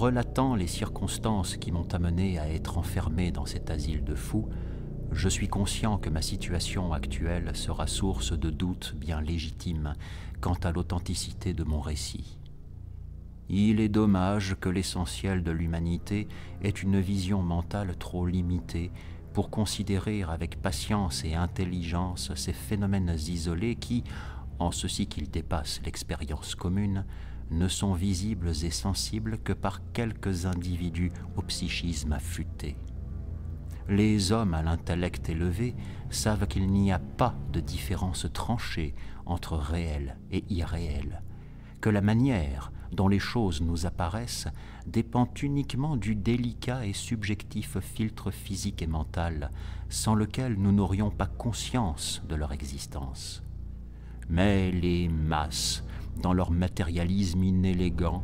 relatant les circonstances qui m'ont amené à être enfermé dans cet asile de fous, je suis conscient que ma situation actuelle sera source de doutes bien légitimes quant à l'authenticité de mon récit. Il est dommage que l'essentiel de l'humanité ait une vision mentale trop limitée pour considérer avec patience et intelligence ces phénomènes isolés qui, en ceci qu'ils dépassent l'expérience commune, ne sont visibles et sensibles que par quelques individus au psychisme affûté. Les hommes à l'intellect élevé savent qu'il n'y a pas de différence tranchée entre réel et irréel, que la manière dont les choses nous apparaissent dépend uniquement du délicat et subjectif filtre physique et mental, sans lequel nous n'aurions pas conscience de leur existence. Mais les masses, dans leur matérialisme inélégant,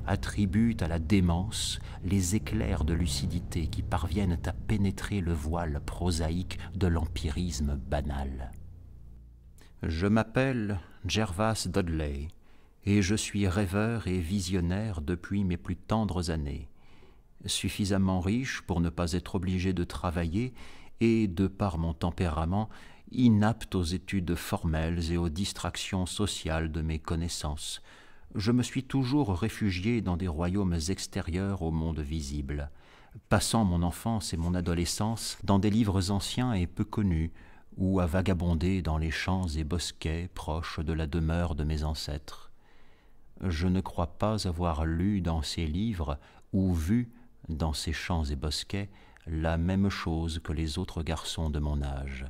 attribuent à la démence les éclairs de lucidité qui parviennent à pénétrer le voile prosaïque de l'empirisme banal. Je m'appelle Gervase Dudley, et je suis rêveur et visionnaire depuis mes plus tendres années, suffisamment riche pour ne pas être obligé de travailler et, de par mon tempérament, inapte aux études formelles et aux distractions sociales de mes connaissances. Je me suis toujours réfugié dans des royaumes extérieurs au monde visible, passant mon enfance et mon adolescence dans des livres anciens et peu connus, ou à vagabonder dans les champs et bosquets proches de la demeure de mes ancêtres. Je ne crois pas avoir lu dans ces livres ou vu dans ces champs et bosquets la même chose que les autres garçons de mon âge.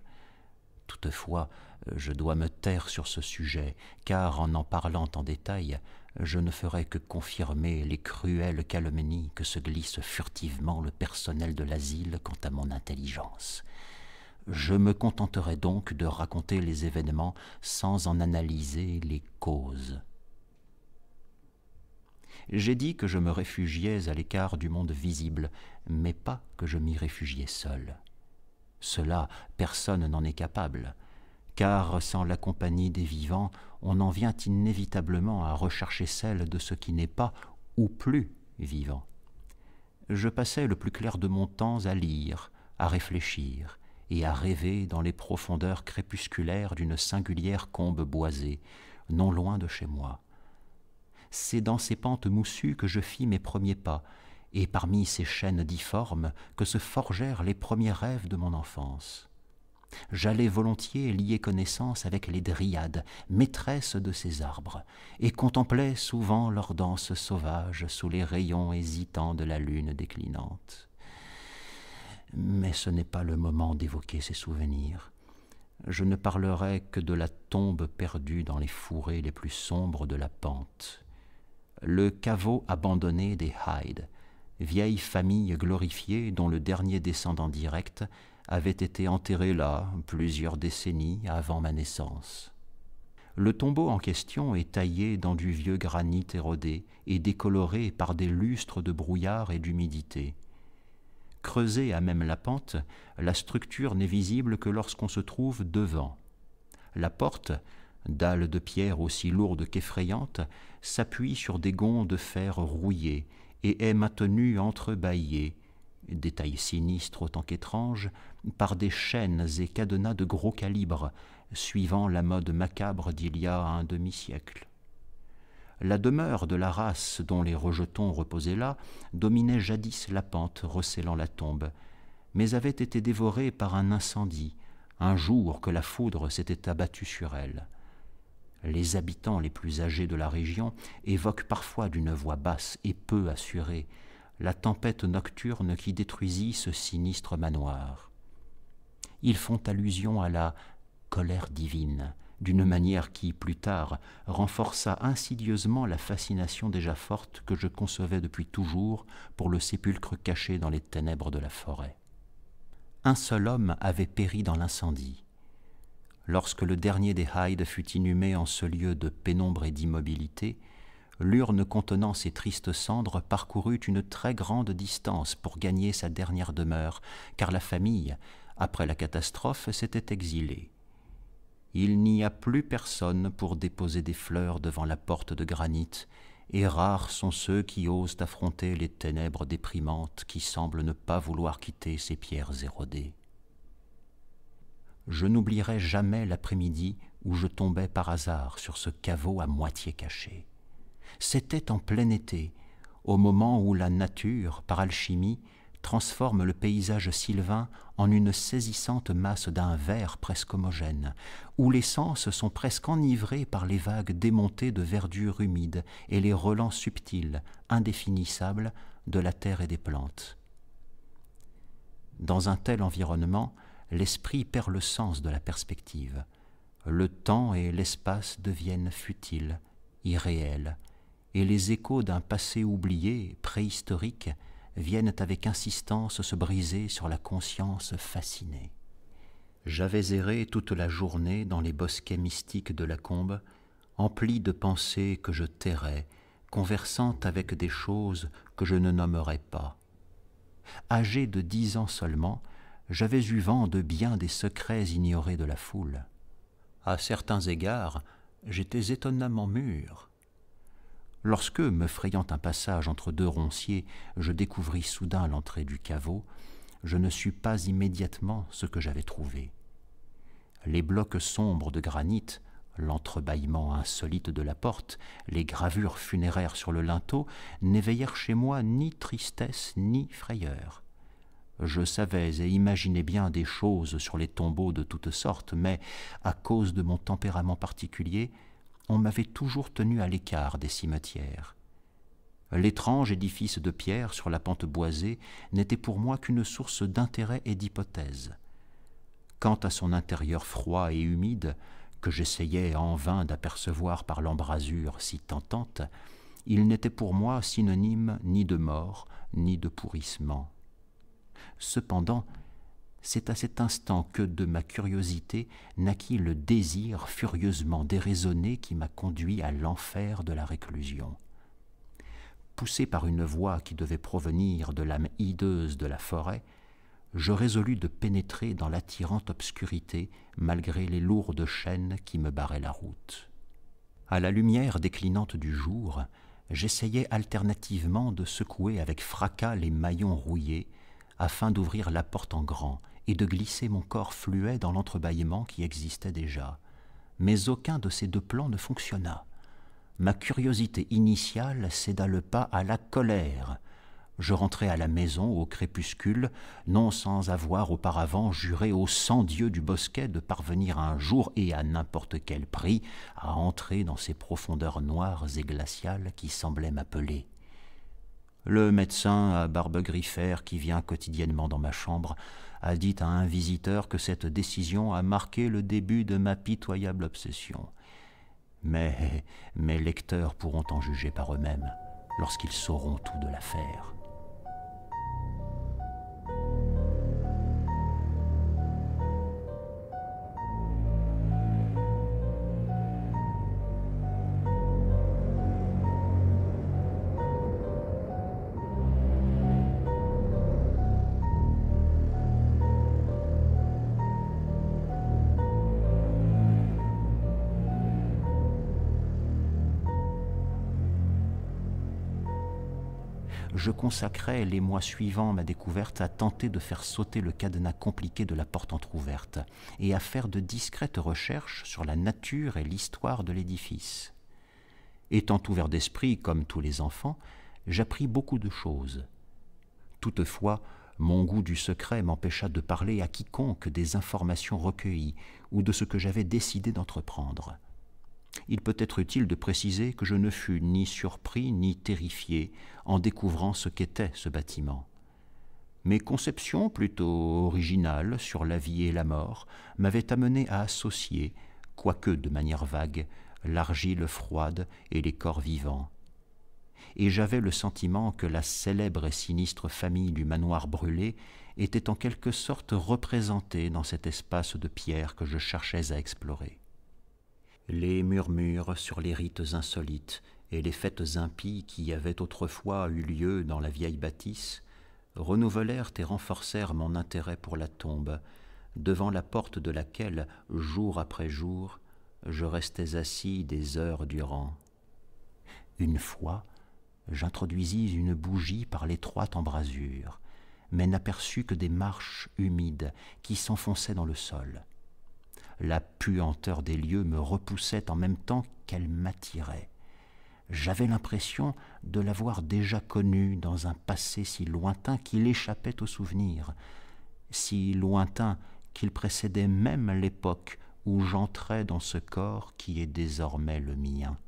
Toutefois, je dois me taire sur ce sujet, car en parlant en détail, je ne ferai que confirmer les cruelles calomnies que se glisse furtivement le personnel de l'asile quant à mon intelligence. Je me contenterai donc de raconter les événements sans en analyser les causes. J'ai dit que je me réfugiais à l'écart du monde visible, mais pas que je m'y réfugiais seul. Cela, personne n'en est capable, car sans la compagnie des vivants, on en vient inévitablement à rechercher celle de ce qui n'est pas ou plus vivant. Je passais le plus clair de mon temps à lire, à réfléchir et à rêver dans les profondeurs crépusculaires d'une singulière combe boisée, non loin de chez moi. C'est dans ces pentes moussues que je fis mes premiers pas, et parmi ces chênes difformes que se forgèrent les premiers rêves de mon enfance. J'allais volontiers lier connaissance avec les dryades, maîtresses de ces arbres, et contemplais souvent leur danse sauvage sous les rayons hésitants de la lune déclinante. Mais ce n'est pas le moment d'évoquer ces souvenirs. Je ne parlerai que de la tombe perdue dans les fourrés les plus sombres de la pente. Le caveau abandonné des Hyde, vieille famille glorifiée dont le dernier descendant direct avait été enterré là plusieurs décennies avant ma naissance. Le tombeau en question est taillé dans du vieux granit érodé et décoloré par des lustres de brouillard et d'humidité. Creusée à même la pente, la structure n'est visible que lorsqu'on se trouve devant. La porte, dalle de pierre aussi lourde qu'effrayante, s'appuie sur des gonds de fer rouillés et est maintenue entrebâillée, détail sinistre autant qu'étrange, par des chaînes et cadenas de gros calibre, suivant la mode macabre d'il y a un demi-siècle. La demeure de la race dont les rejetons reposaient là dominait jadis la pente recélant la tombe, mais avait été dévorée par un incendie, un jour que la foudre s'était abattue sur elle. Les habitants les plus âgés de la région évoquent parfois d'une voix basse et peu assurée la tempête nocturne qui détruisit ce sinistre manoir. Ils font allusion à la colère divine, d'une manière qui, plus tard, renforça insidieusement la fascination déjà forte que je concevais depuis toujours pour le sépulcre caché dans les ténèbres de la forêt. Un seul homme avait péri dans l'incendie. Lorsque le dernier des Hyde fut inhumé en ce lieu de pénombre et d'immobilité, l'urne contenant ces tristes cendres parcourut une très grande distance pour gagner sa dernière demeure, car la famille, après la catastrophe, s'était exilée. Il n'y a plus personne pour déposer des fleurs devant la porte de granit, et rares sont ceux qui osent affronter les ténèbres déprimantes qui semblent ne pas vouloir quitter ces pierres érodées. Je n'oublierai jamais l'après-midi où je tombais par hasard sur ce caveau à moitié caché. C'était en plein été, au moment où la nature, par alchimie, transforme le paysage sylvain en une saisissante masse d'un vert presque homogène, où les sens sont presque enivrés par les vagues démontées de verdure humide et les relents subtils, indéfinissables, de la terre et des plantes. Dans un tel environnement, l'esprit perd le sens de la perspective. Le temps et l'espace deviennent futiles, irréels, et les échos d'un passé oublié, préhistorique, viennent avec insistance se briser sur la conscience fascinée. J'avais erré toute la journée dans les bosquets mystiques de la Combe, empli de pensées que je tairais, conversant avec des choses que je ne nommerais pas. Âgé de 10 ans seulement, j'avais eu vent de bien des secrets ignorés de la foule. À certains égards, j'étais étonnamment mûr. Lorsque, me frayant un passage entre deux ronciers, je découvris soudain l'entrée du caveau, je ne sus pas immédiatement ce que j'avais trouvé. Les blocs sombres de granit, l'entrebâillement insolite de la porte, les gravures funéraires sur le linteau n'éveillèrent chez moi ni tristesse ni frayeur. Je savais et imaginais bien des choses sur les tombeaux de toutes sortes, mais, à cause de mon tempérament particulier, on m'avait toujours tenu à l'écart des cimetières. L'étrange édifice de pierre sur la pente boisée n'était pour moi qu'une source d'intérêt et d'hypothèse. Quant à son intérieur froid et humide, que j'essayais en vain d'apercevoir par l'embrasure si tentante, il n'était pour moi synonyme ni de mort, ni de pourrissement. Cependant, c'est à cet instant que de ma curiosité naquit le désir furieusement déraisonné qui m'a conduit à l'enfer de la réclusion. Poussé par une voix qui devait provenir de l'âme hideuse de la forêt, je résolus de pénétrer dans l'attirante obscurité malgré les lourdes chaînes qui me barraient la route. À la lumière déclinante du jour, j'essayais alternativement de secouer avec fracas les maillons rouillés afin d'ouvrir la porte en grand et de glisser mon corps fluet dans l'entrebâillement qui existait déjà. Mais aucun de ces deux plans ne fonctionna. Ma curiosité initiale céda le pas à la colère. Je rentrai à la maison au crépuscule, non sans avoir auparavant juré au sang Dieu du bosquet de parvenir un jour et à n'importe quel prix à entrer dans ces profondeurs noires et glaciales qui semblaient m'appeler. Le médecin à barbe griffère qui vient quotidiennement dans ma chambre a dit à un visiteur que cette décision a marqué le début de ma pitoyable obsession. Mais mes lecteurs pourront en juger par eux-mêmes lorsqu'ils sauront tout de l'affaire. Je consacrai les mois suivants ma découverte à tenter de faire sauter le cadenas compliqué de la porte entr'ouverte et à faire de discrètes recherches sur la nature et l'histoire de l'édifice. Étant ouvert d'esprit comme tous les enfants, j'appris beaucoup de choses. Toutefois, mon goût du secret m'empêcha de parler à quiconque des informations recueillies ou de ce que j'avais décidé d'entreprendre. Il peut être utile de préciser que je ne fus ni surpris ni terrifié en découvrant ce qu'était ce bâtiment. Mes conceptions plutôt originales sur la vie et la mort m'avaient amené à associer, quoique de manière vague, l'argile froide et les corps vivants. Et j'avais le sentiment que la célèbre et sinistre famille du manoir brûlé était en quelque sorte représentée dans cet espace de pierre que je cherchais à explorer. Les murmures sur les rites insolites et les fêtes impies qui avaient autrefois eu lieu dans la vieille bâtisse renouvelèrent et renforcèrent mon intérêt pour la tombe, devant la porte de laquelle, jour après jour, je restais assis des heures durant. Une fois, j'introduisis une bougie par l'étroite embrasure, mais n'aperçus que des marches humides qui s'enfonçaient dans le sol. La puanteur des lieux me repoussait en même temps qu'elle m'attirait. J'avais l'impression de l'avoir déjà connue dans un passé si lointain qu'il échappait au souvenir, si lointain qu'il précédait même l'époque où j'entrais dans ce corps qui est désormais le mien.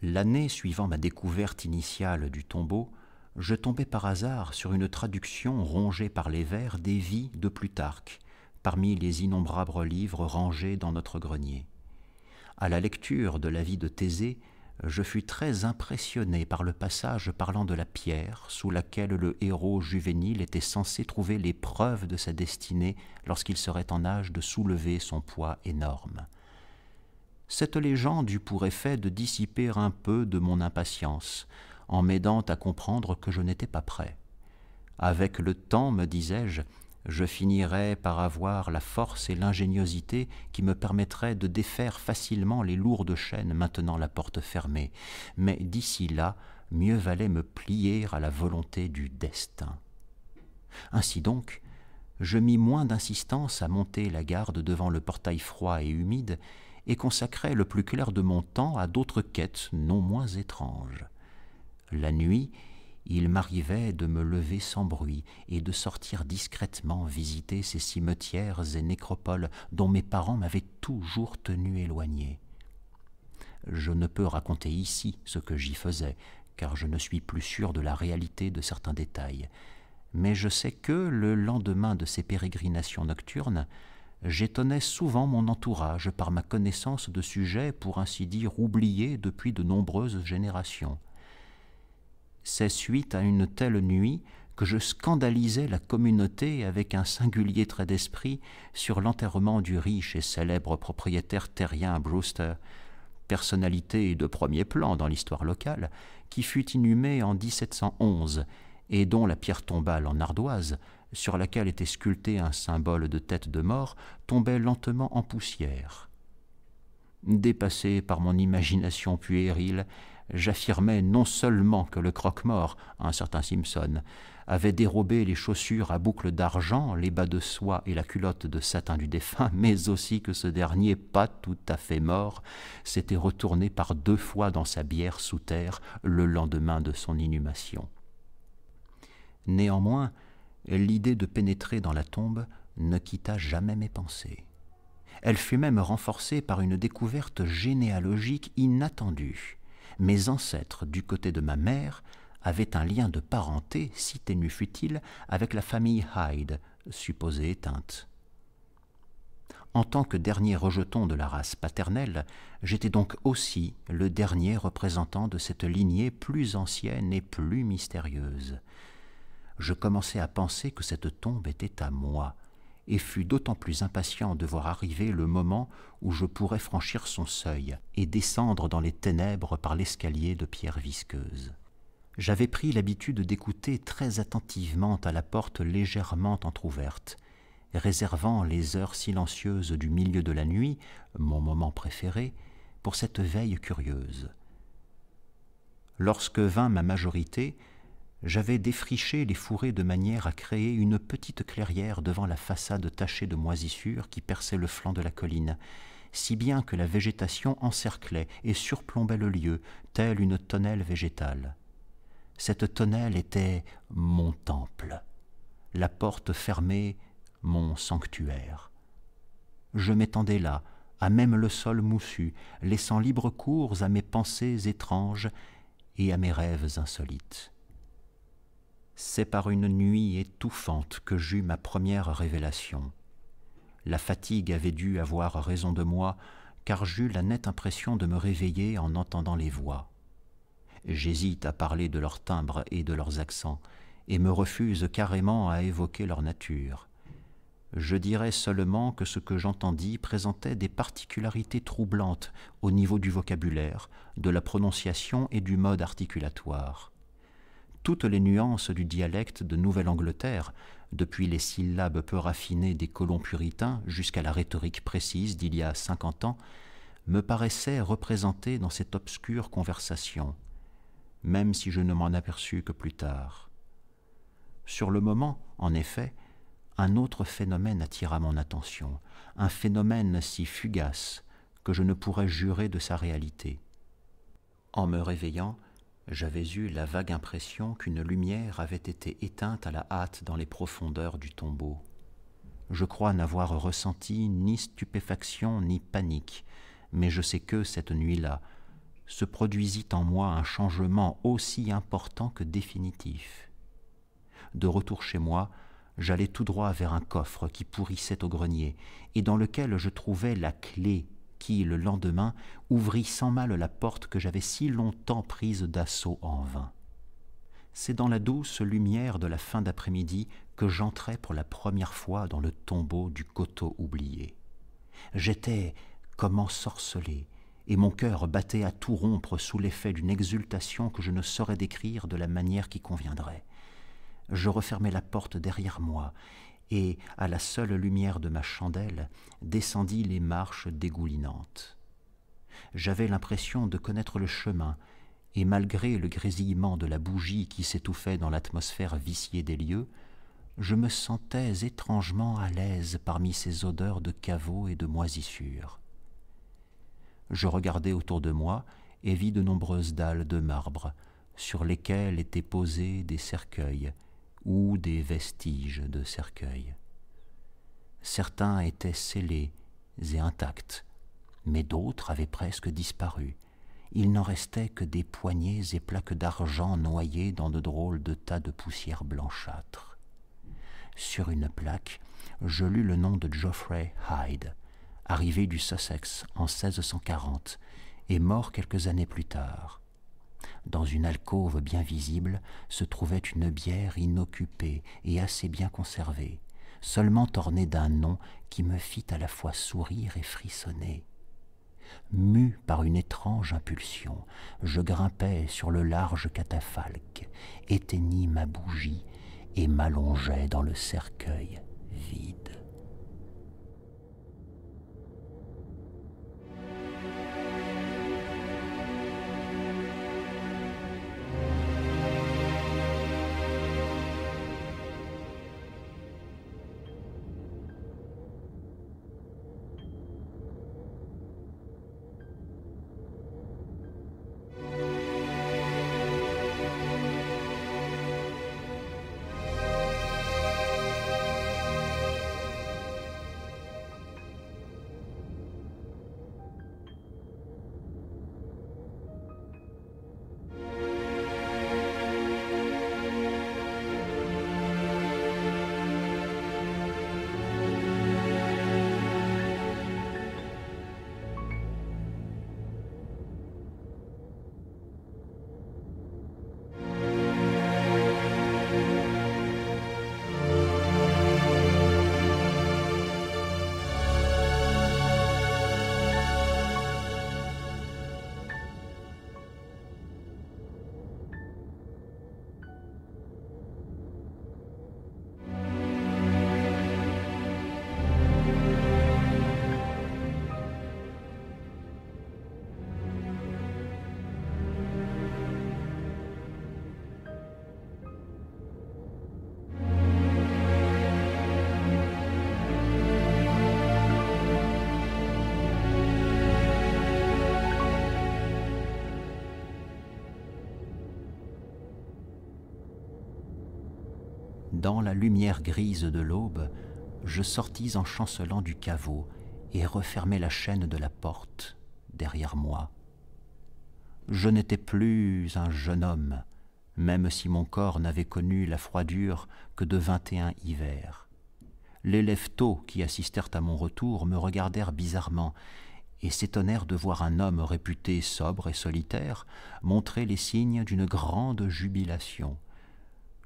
L'année suivant ma découverte initiale du tombeau, je tombais par hasard sur une traduction rongée par les vers des vies de Plutarque, parmi les innombrables livres rangés dans notre grenier. À la lecture de la vie de Thésée, je fus très impressionné par le passage parlant de la pierre sous laquelle le héros juvénile était censé trouver les preuves de sa destinée lorsqu'il serait en âge de soulever son poids énorme. Cette légende eut pour effet de dissiper un peu de mon impatience, en m'aidant à comprendre que je n'étais pas prêt. Avec le temps, me disais-je, je finirais par avoir la force et l'ingéniosité qui me permettraient de défaire facilement les lourdes chaînes maintenant la porte fermée, mais d'ici là, mieux valait me plier à la volonté du destin. Ainsi donc, je mis moins d'insistance à monter la garde devant le portail froid et humide et consacrai le plus clair de mon temps à d'autres quêtes non moins étranges. La nuit, il m'arrivait de me lever sans bruit et de sortir discrètement visiter ces cimetières et nécropoles dont mes parents m'avaient toujours tenu éloigné. Je ne peux raconter ici ce que j'y faisais, car je ne suis plus sûr de la réalité de certains détails, mais je sais que, le lendemain de ces pérégrinations nocturnes, j'étonnais souvent mon entourage par ma connaissance de sujets pour ainsi dire oubliés depuis de nombreuses générations. C'est suite à une telle nuit que je scandalisais la communauté avec un singulier trait d'esprit sur l'enterrement du riche et célèbre propriétaire terrien Brewster, personnalité de premier plan dans l'histoire locale, qui fut inhumé en 1711 et dont la pierre tombale en ardoise, sur laquelle était sculpté un symbole de tête de mort, tombait lentement en poussière. Dépassé par mon imagination puérile, j'affirmais non seulement que le croque-mort, un certain Simpson, avait dérobé les chaussures à boucles d'argent, les bas de soie et la culotte de satin du défunt, mais aussi que ce dernier, pas tout à fait mort, s'était retourné par 2 fois dans sa bière sous terre le lendemain de son inhumation. Néanmoins, l'idée de pénétrer dans la tombe ne quitta jamais mes pensées. Elle fut même renforcée par une découverte généalogique inattendue. Mes ancêtres, du côté de ma mère, avaient un lien de parenté, si ténu fût-il, avec la famille Hyde, supposée éteinte. En tant que dernier rejeton de la race paternelle, j'étais donc aussi le dernier représentant de cette lignée plus ancienne et plus mystérieuse. Je commençais à penser que cette tombe était à moi, et fus d'autant plus impatient de voir arriver le moment où je pourrais franchir son seuil et descendre dans les ténèbres par l'escalier de pierre visqueuse. J'avais pris l'habitude d'écouter très attentivement à la porte légèrement entr'ouverte, réservant les heures silencieuses du milieu de la nuit, mon moment préféré, pour cette veille curieuse. Lorsque vint ma majorité, j'avais défriché les fourrés de manière à créer une petite clairière devant la façade tachée de moisissures qui perçait le flanc de la colline, si bien que la végétation encerclait et surplombait le lieu, telle une tonnelle végétale. Cette tonnelle était mon temple, la porte fermée, mon sanctuaire. Je m'étendais là, à même le sol moussu, laissant libre cours à mes pensées étranges et à mes rêves insolites. C'est par une nuit étouffante que j'eus ma première révélation. La fatigue avait dû avoir raison de moi, car j'eus la nette impression de me réveiller en entendant les voix. J'hésite à parler de leur timbre et de leurs accents, et me refuse carrément à évoquer leur nature. Je dirais seulement que ce que j'entendis présentait des particularités troublantes au niveau du vocabulaire, de la prononciation et du mode articulatoire. Toutes les nuances du dialecte de Nouvelle-Angleterre, depuis les syllabes peu raffinées des colons puritains jusqu'à la rhétorique précise d'il y a 50 ans, me paraissait représentée dans cette obscure conversation, même si je ne m'en aperçus que plus tard. Sur le moment, en effet, un autre phénomène attira mon attention, un phénomène si fugace que je ne pourrais jurer de sa réalité. En me réveillant, j'avais eu la vague impression qu'une lumière avait été éteinte à la hâte dans les profondeurs du tombeau. Je crois n'avoir ressenti ni stupéfaction ni panique, mais je sais que, cette nuit-là, se produisit en moi un changement aussi important que définitif. De retour chez moi, j'allai tout droit vers un coffre qui pourrissait au grenier et dans lequel je trouvais la clé qui, le lendemain, ouvrit sans mal la porte que j'avais si longtemps prise d'assaut en vain. C'est dans la douce lumière de la fin d'après-midi que j'entrai pour la première fois dans le tombeau du coteau oublié. J'étais comme ensorcelé, et mon cœur battait à tout rompre sous l'effet d'une exultation que je ne saurais décrire de la manière qui conviendrait. Je refermai la porte derrière moi, et, à la seule lumière de ma chandelle, descendis les marches dégoulinantes. J'avais l'impression de connaître le chemin, et malgré le grésillement de la bougie qui s'étouffait dans l'atmosphère viciée des lieux, je me sentais étrangement à l'aise parmi ces odeurs de caveau et de moisissure. Je regardai autour de moi et vis de nombreuses dalles de marbre, sur lesquelles étaient posés des cercueils ou des vestiges de cercueils. Certains étaient scellés et intacts, mais d'autres avaient presque disparu. Il n'en restait que des poignées et plaques d'argent noyées dans de drôles de tas de poussière blanchâtre. Sur une plaque, je lus le nom de Geoffrey Hyde, arrivé du Sussex en 1640 et mort quelques années plus tard. Dans une alcôve bien visible se trouvait une bière inoccupée et assez bien conservée, seulement ornée d'un nom qui me fit à la fois sourire et frissonner. Mu par une étrange impulsion, je grimpai sur le large catafalque, éteignis ma bougie et m'allongeai dans le cercueil vide. Dans la lumière grise de l'aube, je sortis en chancelant du caveau et refermai la chaîne de la porte derrière moi. Je n'étais plus un jeune homme, même si mon corps n'avait connu la froidure que de 21 hivers. Les lève-tôt qui assistèrent à mon retour me regardèrent bizarrement et s'étonnèrent de voir un homme réputé sobre et solitaire montrer les signes d'une grande jubilation.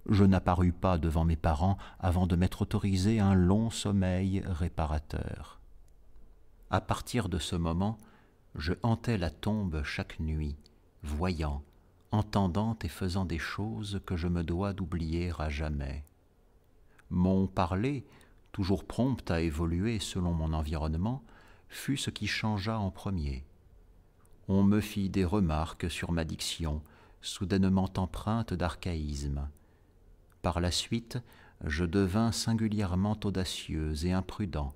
Je n'apparus pas devant mes parents avant de m'être autorisé un long sommeil réparateur. À partir de ce moment, je hantais la tombe chaque nuit, voyant, entendant et faisant des choses que je me dois d'oublier à jamais. Mon parler, toujours prompt à évoluer selon mon environnement, fut ce qui changea en premier. On me fit des remarques sur ma diction, soudainement empreinte d'archaïsme. Par la suite, je devins singulièrement audacieux et imprudent,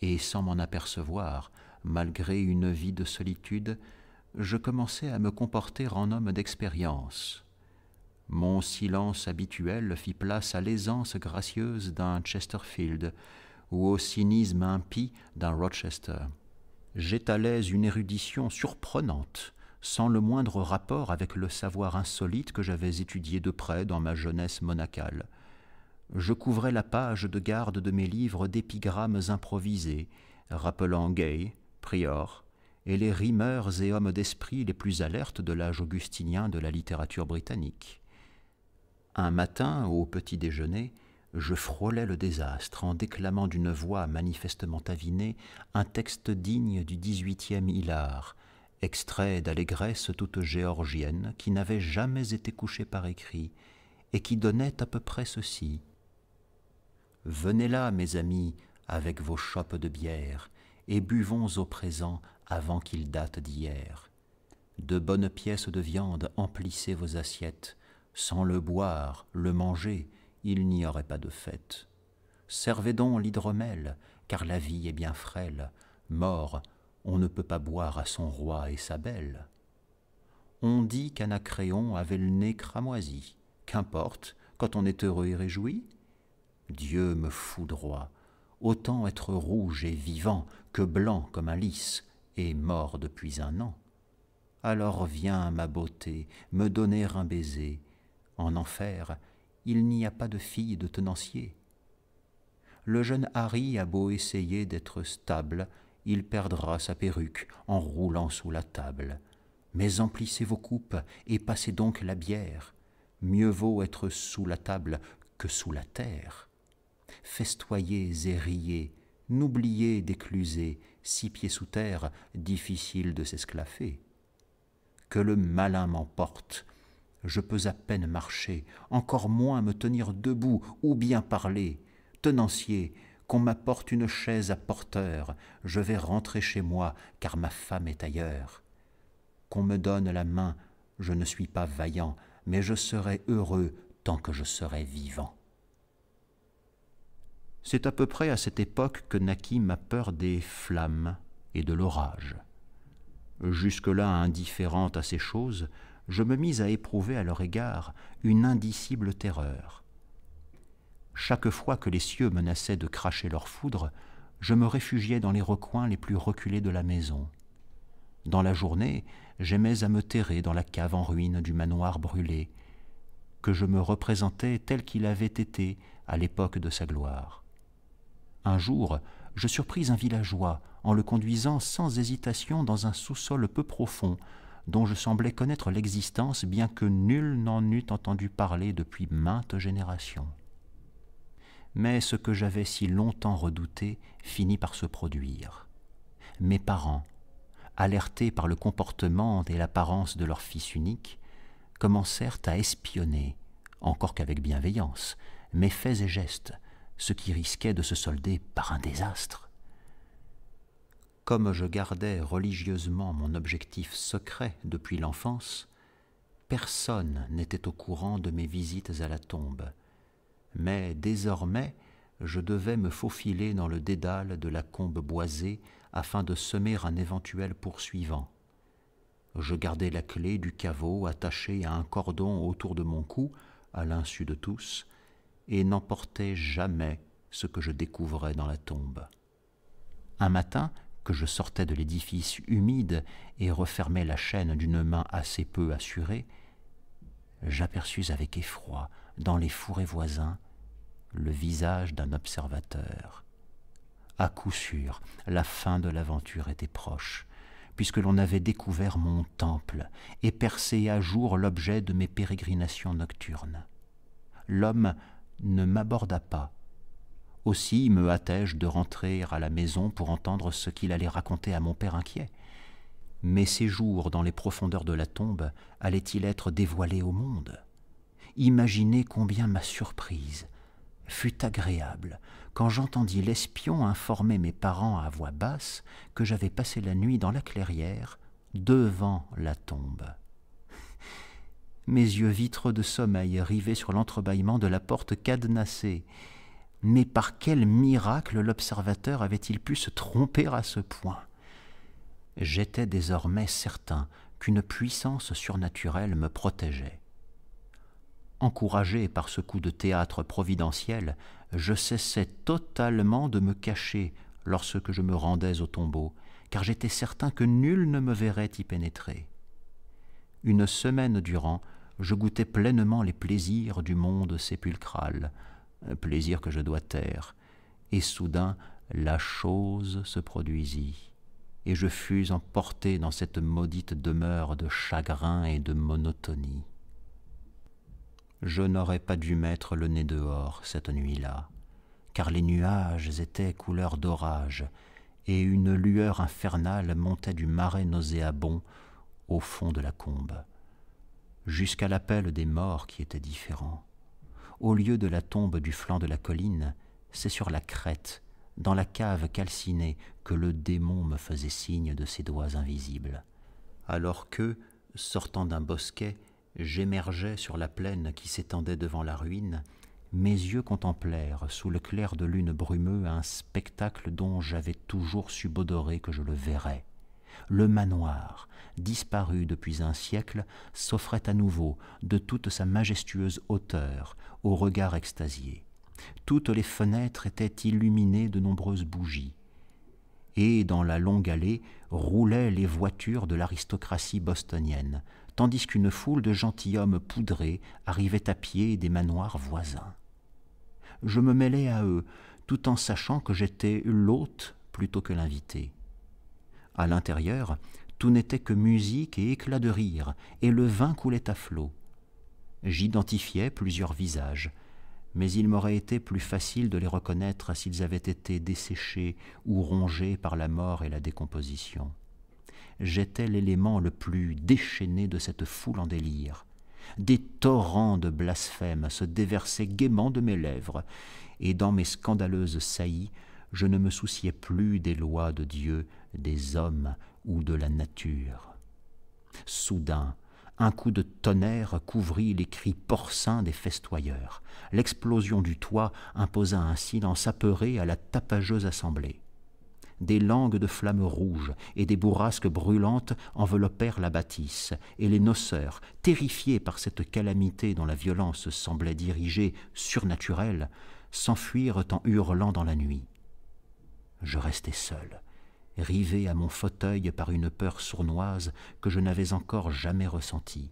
et sans m'en apercevoir, malgré une vie de solitude, je commençai à me comporter en homme d'expérience. Mon silence habituel fit place à l'aisance gracieuse d'un Chesterfield ou au cynisme impie d'un Rochester. J'étalais une érudition surprenante, sans le moindre rapport avec le savoir insolite que j'avais étudié de près dans ma jeunesse monacale. Je couvrais la page de garde de mes livres d'épigrammes improvisés, rappelant Gay, Prior, et les rimeurs et hommes d'esprit les plus alertes de l'âge augustinien de la littérature britannique. Un matin, au petit déjeuner, je frôlais le désastre en déclamant d'une voix manifestement avinée un texte digne du XVIIIe hilar, extrait d'allégresse toute géorgienne qui n'avait jamais été couchée par écrit et qui donnait à peu près ceci. « Venez là, mes amis, avec vos chopes de bière, et buvons au présent avant qu'il date d'hier. De bonnes pièces de viande emplissez vos assiettes, sans le boire, le manger, il n'y aurait pas de fête. Servez donc l'hydromel, car la vie est bien frêle, mort, on ne peut pas boire à son roi et sa belle. On dit qu'Anacréon avait le nez cramoisi, qu'importe, quand on est heureux et réjoui. Dieu me foudroie, autant être rouge et vivant que blanc comme un lys et mort depuis un an. Alors viens, ma beauté, me donner un baiser. En enfer, il n'y a pas de fille de tenancier. Le jeune Harry a beau essayer d'être stable, il perdra sa perruque en roulant sous la table. Mais emplissez vos coupes et passez donc la bière. Mieux vaut être sous la table que sous la terre. Festoyez et riez, n'oubliez d'écluser, 6 pieds sous terre, difficile de s'esclaffer. Que le malin m'emporte, je peux à peine marcher, encore moins me tenir debout ou bien parler. Tenancier, qu'on m'apporte une chaise à porteur, je vais rentrer chez moi, car ma femme est ailleurs. Qu'on me donne la main, je ne suis pas vaillant, mais je serai heureux tant que je serai vivant. C'est à peu près à cette époque que naquit ma peur des flammes et de l'orage. Jusque-là indifférente à ces choses, je me mis à éprouver à leur égard une indicible terreur. Chaque fois que les cieux menaçaient de cracher leur foudre, je me réfugiais dans les recoins les plus reculés de la maison. Dans la journée, j'aimais à me terrer dans la cave en ruine du manoir brûlé, que je me représentais tel qu'il avait été à l'époque de sa gloire. Un jour, je surpris un villageois en le conduisant sans hésitation dans un sous-sol peu profond, dont je semblais connaître l'existence bien que nul n'en eût entendu parler depuis maintes générations. Mais ce que j'avais si longtemps redouté finit par se produire. Mes parents, alertés par le comportement et l'apparence de leur fils unique, commencèrent à espionner, encore qu'avec bienveillance, mes faits et gestes, ce qui risquait de se solder par un désastre. Comme je gardais religieusement mon objectif secret depuis l'enfance, personne n'était au courant de mes visites à la tombe, mais désormais je devais me faufiler dans le dédale de la combe boisée afin de semer un éventuel poursuivant. Je gardais la clé du caveau attachée à un cordon autour de mon cou, à l'insu de tous, et n'emportais jamais ce que je découvrais dans la tombe. Un matin, que je sortais de l'édifice humide et refermais la chaîne d'une main assez peu assurée, j'aperçus avec effroi, dans les fourrés voisins, le visage d'un observateur. À coup sûr, la fin de l'aventure était proche, puisque l'on avait découvert mon temple et percé à jour l'objet de mes pérégrinations nocturnes. L'homme ne m'aborda pas. Aussi me hâtai-je de rentrer à la maison pour entendre ce qu'il allait raconter à mon père inquiet. Mes séjours dans les profondeurs de la tombe allaient-ils être dévoilés au monde? Imaginez combien ma surprise fut agréable quand j'entendis l'espion informer mes parents à voix basse que j'avais passé la nuit dans la clairière, devant la tombe. Mes yeux vitreux de sommeil rivaient sur l'entrebâillement de la porte cadenassée. Mais par quel miracle l'observateur avait-il pu se tromper à ce point? J'étais désormais certain qu'une puissance surnaturelle me protégeait. Encouragé par ce coup de théâtre providentiel, je cessai totalement de me cacher lorsque je me rendais au tombeau, car j'étais certain que nul ne me verrait y pénétrer. Une semaine durant, je goûtais pleinement les plaisirs du monde sépulcral, plaisir que je dois taire, et soudain la chose se produisit, et je fus emporté dans cette maudite demeure de chagrin et de monotonie. Je n'aurais pas dû mettre le nez dehors cette nuit-là, car les nuages étaient couleur d'orage, et une lueur infernale montait du marais nauséabond au fond de la combe, jusqu'à l'appel des morts qui était différent. Au lieu de la tombe du flanc de la colline, c'est sur la crête, dans la cave calcinée, que le démon me faisait signe de ses doigts invisibles, alors que, sortant d'un bosquet, j'émergeais sur la plaine qui s'étendait devant la ruine. Mes yeux contemplèrent, sous le clair de lune brumeux, un spectacle dont j'avais toujours subodoré que je le verrais. Le manoir, disparu depuis un siècle, s'offrait à nouveau de toute sa majestueuse hauteur au regard extasié. Toutes les fenêtres étaient illuminées de nombreuses bougies, et dans la longue allée roulaient les voitures de l'aristocratie bostonienne, tandis qu'une foule de gentilshommes poudrés arrivait à pied des manoirs voisins. Je me mêlais à eux, tout en sachant que j'étais l'hôte plutôt que l'invité. À l'intérieur, tout n'était que musique et éclat de rire, et le vin coulait à flots. J'identifiais plusieurs visages, mais il m'aurait été plus facile de les reconnaître s'ils avaient été desséchés ou rongés par la mort et la décomposition. J'étais l'élément le plus déchaîné de cette foule en délire. Des torrents de blasphèmes se déversaient gaiement de mes lèvres, et dans mes scandaleuses saillies, je ne me souciais plus des lois de Dieu, des hommes ou de la nature. Soudain, un coup de tonnerre couvrit les cris porcins des festoyeurs. L'explosion du toit imposa un silence apeuré à la tapageuse assemblée. Des langues de flammes rouges et des bourrasques brûlantes enveloppèrent la bâtisse, et les noceurs, terrifiés par cette calamité dont la violence semblait dirigée, surnaturelle, s'enfuirent en hurlant dans la nuit. Je restai seul, rivé à mon fauteuil par une peur sournoise que je n'avais encore jamais ressentie.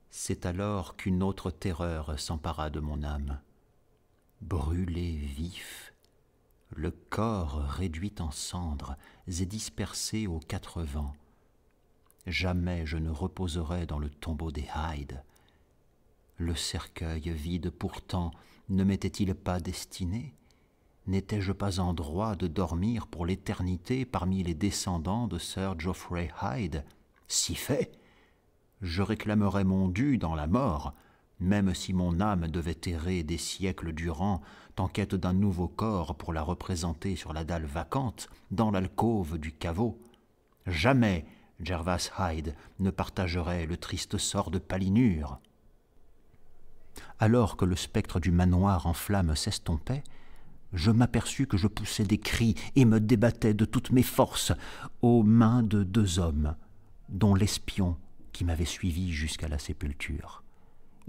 C'est alors qu'une autre terreur s'empara de mon âme. Brûlé vif, le corps réduit en cendres et dispersé aux quatre vents. Jamais je ne reposerai dans le tombeau des Hyde. Le cercueil vide pourtant ne m'était-il pas destiné? N'étais-je pas en droit de dormir pour l'éternité parmi les descendants de Sir Geoffrey Hyde? Si fait, je réclamerais mon dû dans la mort, même si mon âme devait errer des siècles durant en quête d'un nouveau corps pour la représenter sur la dalle vacante dans l'alcôve du caveau. Jamais Gervase Hyde ne partagerait le triste sort de Palinure. Alors que le spectre du manoir en flammes s'estompait, je m'aperçus que je poussais des cris et me débattais de toutes mes forces aux mains de deux hommes, dont l'espion qui m'avait suivi jusqu'à la sépulture.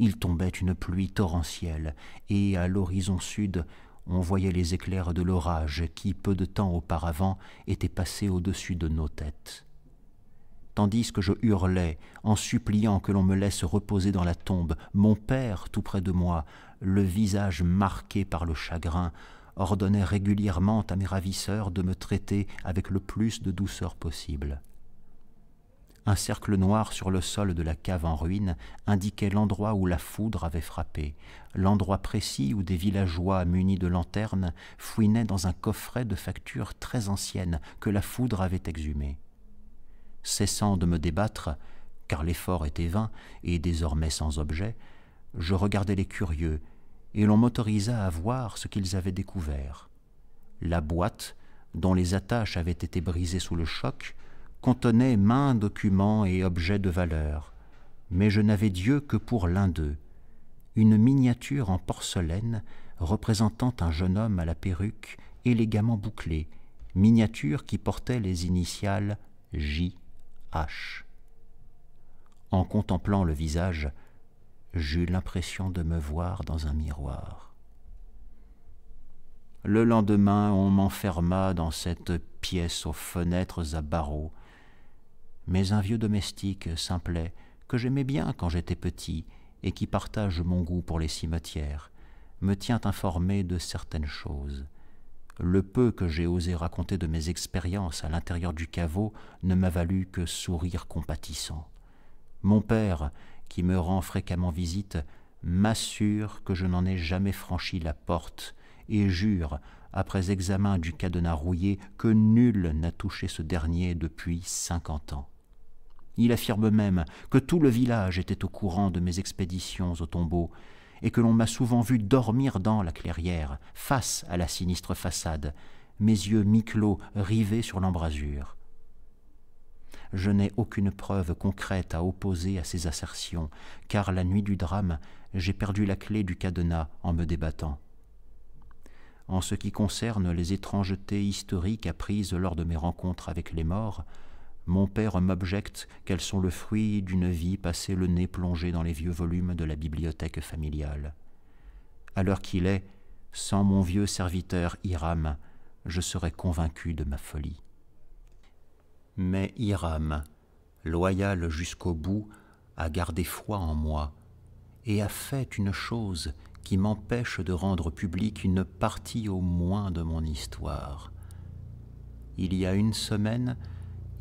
Il tombait une pluie torrentielle, et à l'horizon sud, on voyait les éclairs de l'orage qui, peu de temps auparavant, étaient passés au-dessus de nos têtes. Tandis que je hurlais, en suppliant que l'on me laisse reposer dans la tombe, mon père, tout près de moi, le visage marqué par le chagrin, ordonnait régulièrement à mes ravisseurs de me traiter avec le plus de douceur possible. Un cercle noir sur le sol de la cave en ruine indiquait l'endroit où la foudre avait frappé, l'endroit précis où des villageois munis de lanternes fouinaient dans un coffret de factures très anciennes que la foudre avait exhumé. Cessant de me débattre, car l'effort était vain et désormais sans objet, je regardais les curieux et l'on m'autorisa à voir ce qu'ils avaient découvert. La boîte, dont les attaches avaient été brisées sous le choc, contenait maints documents et objets de valeur, mais je n'avais d'yeux que pour l'un d'eux, une miniature en porcelaine représentant un jeune homme à la perruque élégamment bouclée, miniature qui portait les initiales J.H. En contemplant le visage, j'eus l'impression de me voir dans un miroir. Le lendemain, on m'enferma dans cette pièce aux fenêtres à barreaux, mais un vieux domestique simplet, que j'aimais bien quand j'étais petit et qui partage mon goût pour les cimetières, me tient informé de certaines choses. Le peu que j'ai osé raconter de mes expériences à l'intérieur du caveau ne m'a valu que sourires compatissants. Mon père, qui me rend fréquemment visite, m'assure que je n'en ai jamais franchi la porte et jure, après examen du cadenas rouillé, que nul n'a touché ce dernier depuis 50 ans. Il affirme même que tout le village était au courant de mes expéditions au tombeau et que l'on m'a souvent vu dormir dans la clairière, face à la sinistre façade, mes yeux mi-clos rivés sur l'embrasure. Je n'ai aucune preuve concrète à opposer à ces assertions, car la nuit du drame, j'ai perdu la clé du cadenas en me débattant. En ce qui concerne les étrangetés historiques apprises lors de mes rencontres avec les morts, mon père m'objecte qu'elles sont le fruit d'une vie passée le nez plongé dans les vieux volumes de la bibliothèque familiale. À l'heure qu'il est, sans mon vieux serviteur Hiram, je serais convaincu de ma folie. Mais Hiram, loyal jusqu'au bout, a gardé foi en moi et a fait une chose qui m'empêche de rendre publique une partie au moins de mon histoire. Il y a une semaine,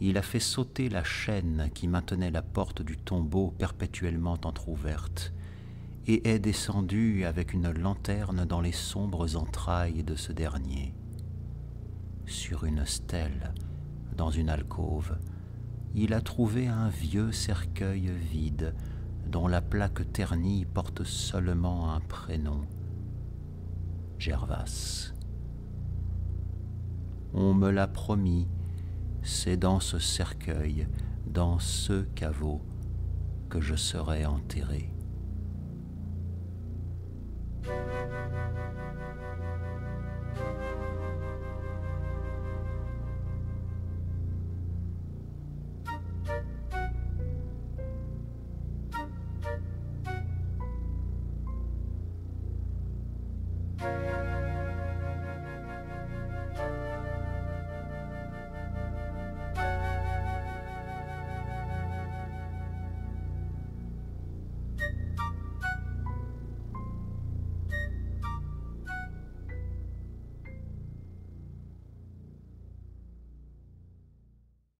il a fait sauter la chaîne qui maintenait la porte du tombeau perpétuellement entr'ouverte et est descendu avec une lanterne dans les sombres entrailles de ce dernier. Sur une stèle, dans une alcôve, il a trouvé un vieux cercueil vide dont la plaque ternie porte seulement un prénom, Gervas. On me l'a promis, c'est dans ce cercueil, dans ce caveau, que je serai enterré.